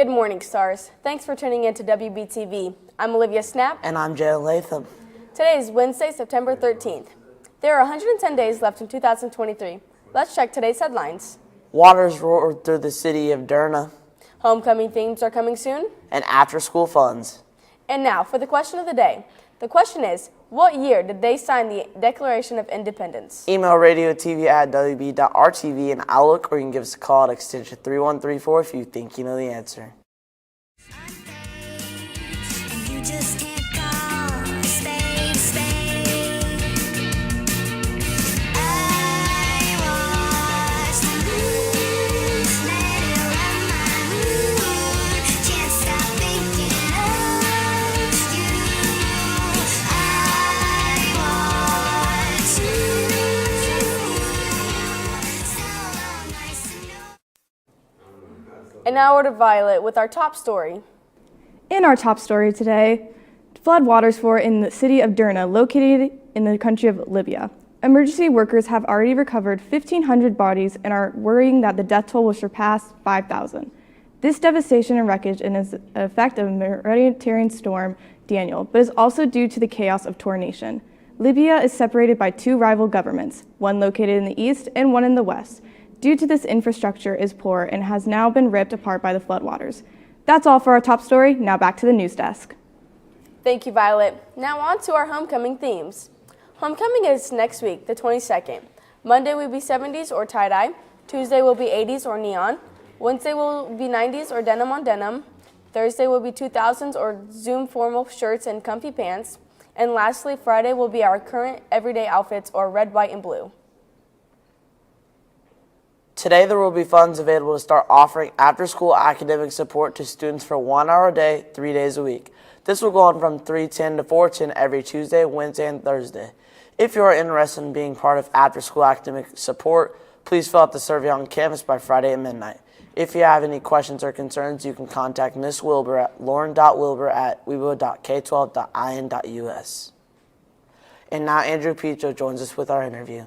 Good morning, stars. Thanks for tuning in to WBTV. I'm Olivia Snap. And I'm Jay Latham. Today is Wednesday, September 13th. There are 110 days left in 2023. Let's check today's headlines. Waters roared through the city of Derna. Homecoming themes are coming soon. And after-school funds. And now for the question of the day. The question is, what year did they sign the Declaration of Independence? Email radiotv@wb.rtv and Outlook, or you can give us a call at extension 3134 if you think you know the answer. And now we're to Violet with our top story. In our top story today, flood waters for in the city of Derna, located in the country of Libya. Emergency workers have already recovered 1,500 bodies and are worrying that the death toll will surpass 5,000. This devastation and wreckage is an effect of Mediterranean storm Daniel, but is also due to the chaos of tornado. Libya is separated by two rival governments, one located in the east and one in the west. Due to this, infrastructure is poor and has now been ripped apart by the floodwaters. That's all for our top story. Now back to the news desk. Thank you, Violet. Now on to our homecoming themes. Homecoming is next week, the 22nd. Monday will be 70s or tie-dye. Tuesday will be 80s or neon. Wednesday will be 90s or denim on denim. Thursday will be 2000s or Zoom formal shirts and comfy pants. And lastly, Friday will be our current everyday outfits or red, white, and blue. Today there will be funds available to start offering after-school academic support to students for 1 hour a day, 3 days a week. This will go on from 3:10 to 4:10 every Tuesday, Wednesday, and Thursday. If you are interested in being part of after-school academic support, please fill out the survey on campus by Friday at midnight. If you have any questions or concerns, you can contact Ms. Wilbur at lauren.wilbur@webo.k12.in.us. And now Andrew Pietro joins us with our interview.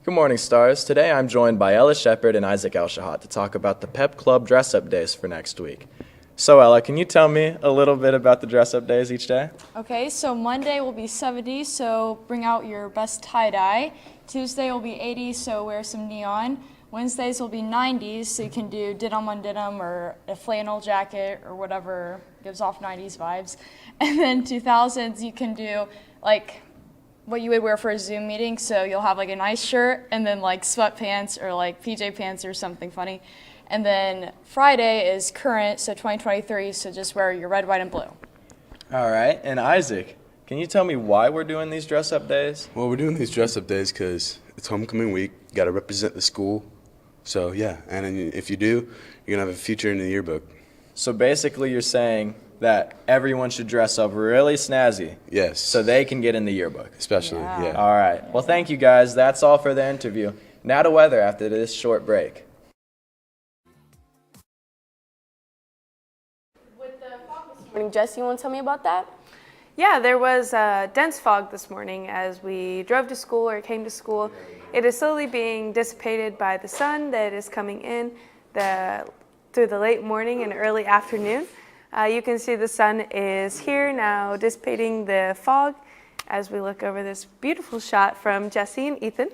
Good morning, stars. Today I'm joined by Ella Shepard and Isaac Elshahat to talk about the Pep Club dress-up days for next week. So Ella, can you tell me a little bit about the dress-up days each day? Okay, so Monday will be 70, so bring out your best tie-dye. Tuesday will be 80, so wear some neon. Wednesdays will be 90s, so you can do denim on denim or a flannel jacket or whatever gives off 90s vibes. And then 2000s, you can do like what you would wear for a Zoom meeting, so you'll have like a nice shirt and then like sweatpants or like PJ pants or something funny. And then Friday is current, so 2023, so just wear your red, white, and blue. All right, and Isaac, can you tell me why we're doing these dress-up days? Well, we're doing these dress-up days because it's homecoming week. You got to represent the school. So yeah, and then if you do, you're gonna have a future in the yearbook. So basically you're saying that everyone should dress up really snazzy. Yes. So they can get in the yearbook. Especially, yeah. All right. Well, thank you guys. That's all for the interview. Now to weather after this short break. With the fog this morning, Jesse, you want to tell me about that? Yeah, there was a dense fog this morning as we drove to school or came to school. It is slowly being dissipated by the sun that is coming in through the late morning and early afternoon. You can see the sun is here now dissipating the fog as we look over this beautiful shot from Jesse and Ethan.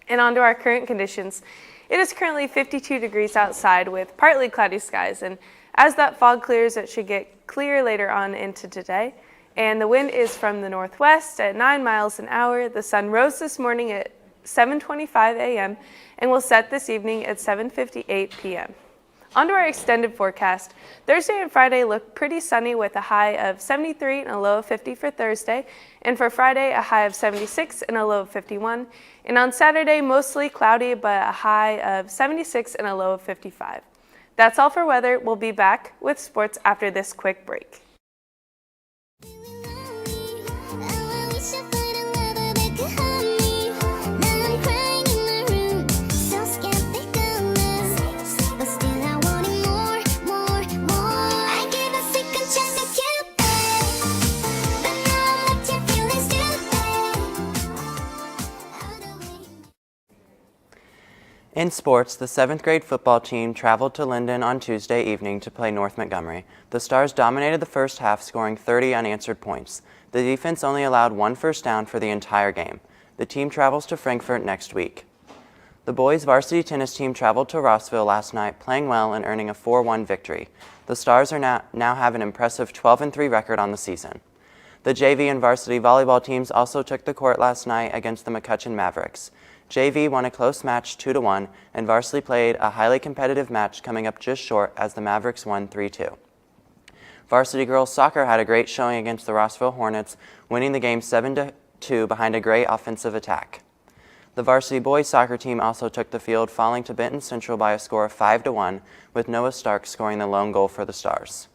And on to our current conditions. It is currently 52 degrees outside with partly cloudy skies, and as that fog clears, it should get clear later on into today. And the wind is from the northwest at 9 miles an hour. The sun rose this morning at 7:25 a.m. and will set this evening at 7:58 p.m. On to our extended forecast. Thursday and Friday look pretty sunny with a high of 73 and a low of 50 for Thursday, and for Friday a high of 76 and a low of 51. And on Saturday mostly cloudy but a high of 76 and a low of 55. That's all for weather. We'll be back with sports after this quick break. In sports, the 7th grade football team traveled to Linden on Tuesday evening to play North Montgomery. The Stars dominated the first half, scoring 30 unanswered points. The defense only allowed 1 first down for the entire game. The team travels to Frankfort next week. The boys' varsity tennis team traveled to Rossville last night, playing well and earning a 4-1 victory. The Stars are now have an impressive 12-3 record on the season. The JV and varsity volleyball teams also took the court last night against the McCutcheon Mavericks. JV won a close match 2-1, and varsity played a highly competitive match, coming up just short as the Mavericks won 3-2. Varsity girls soccer had a great showing against the Rossville Hornets, winning the game 7-2 behind a great offensive attack. The varsity boys soccer team also took the field, falling to Benton Central by a score of 5-1, with Noah Stark scoring the lone goal for the Stars.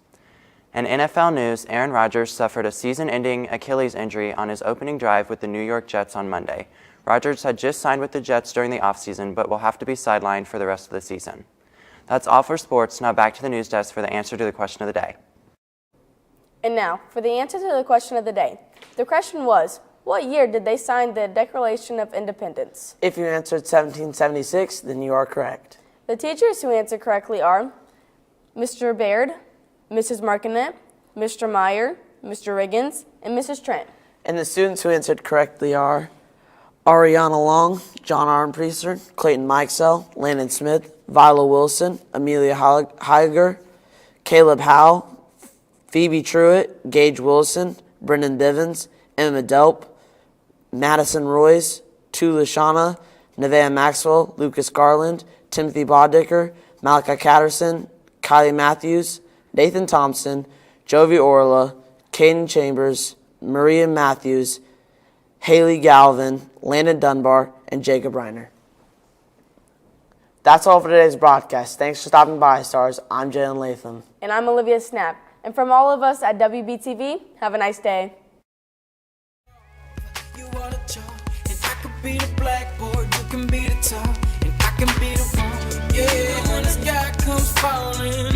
In NFL news, Aaron Rodgers suffered a season-ending Achilles injury on his opening drive with the New York Jets on Monday. Rodgers had just signed with the Jets during the offseason, but will have to be sidelined for the rest of the season. That's all for sports. Now back to the news desk for the answer to the question of the day. And now, for the answer to the question of the day. The question was, what year did they sign the Declaration of Independence? If you answered 1776, then you are correct. The teachers who answered correctly are Mr. Baird, Mrs. Markinet, Mr. Meyer, Mr. Riggins, and Mrs. Trent. And the students who answered correctly are Ariana Long, John Arnpriester, Clayton Mikesell, Landon Smith, Viola Wilson, Amelia Heiger, Caleb Howe, Phoebe Truitt, Gage Wilson, Brendan Bivens, Emma Delp, Madison Royce, Tula Shauna, Nevaeh Maxwell, Lucas Garland, Timothy Boddicker, Malachi Catterson, Kylie Matthews, Nathan Thompson, Jovi Orla, Caden Chambers, Maria Matthews, Haley Galvin, Landon Dunbar, and Jacob Reiner. That's all for today's broadcast. Thanks for stopping by, Stars. I'm Jalen Latham. And I'm Olivia Snap. And from all of us at WBTV, have a nice day. You wanna talk, and I could be the blackboard, you can be the top, and I can be the one. Yeah, when the sky comes falling.